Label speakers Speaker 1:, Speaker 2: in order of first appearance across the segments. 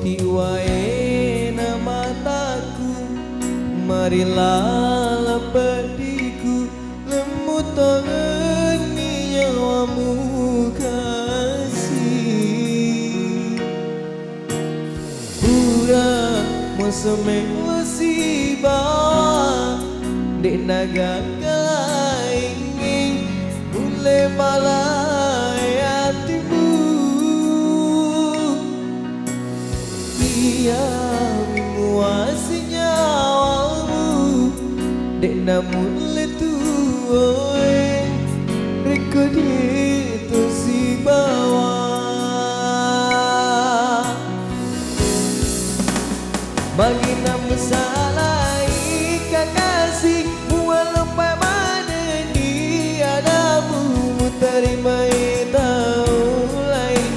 Speaker 1: Tiwae mataku, marilah lepediku, lemut tangan nyawamu kasih. Pura musemeng musibah, dek naga kalaingin, mulai malai hatimu. Ia memuasai nyawamu, dek namun letuoi reko itu si bawah. Bagi namu salah kasih walaupun mana ni adamu terima tahu lain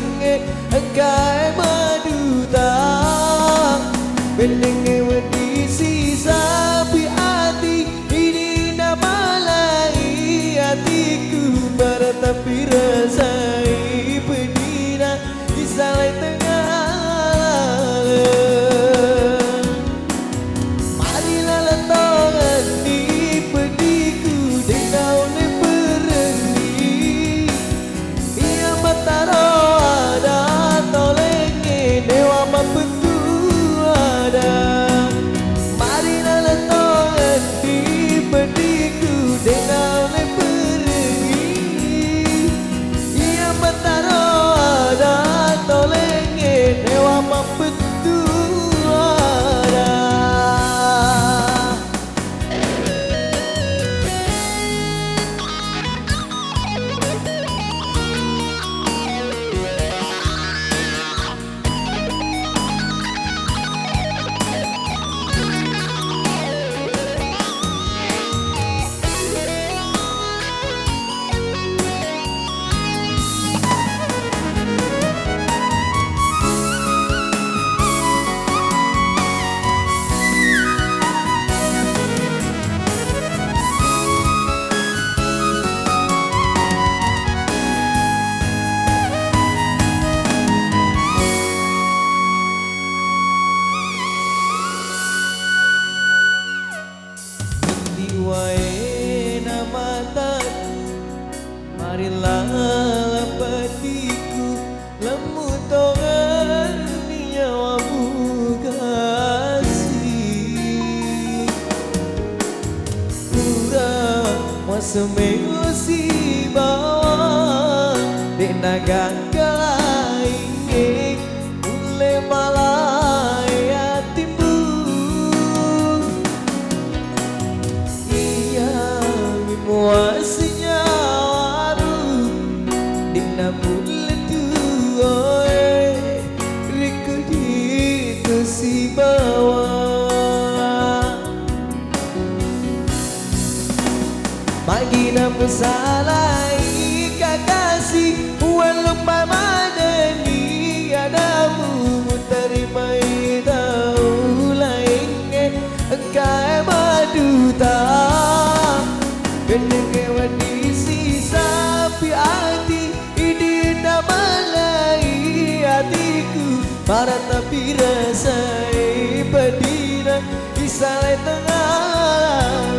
Speaker 1: engkai maduta benenge wedi sisa pi hati ini nama lai hatiku tapi rasai pedina di salai tengah. Marilah lentongan di pediku dengan oleh berhenti. Ia mataro ada tolenge dewa mampu ada. Marilah lentongan di pediku dengan oleh berhenti. Ia mataro ada tolenge dewa mampu ada. Tiwae mataku, marilah lepediku, lemut tangan nyawamu kasih. Pura musemeng si bawah, dek naga kalaingin, mulai malai hatimu. Muasanya waru dina mulut tuoi riko itu si bawah. Bagi namu salah kasih walaupun mana ni adamu terima tahu lain engkai maduta benenge wedi sisa pi hati ini nama lai hatiku para tapi rasai pedina di salai tengah.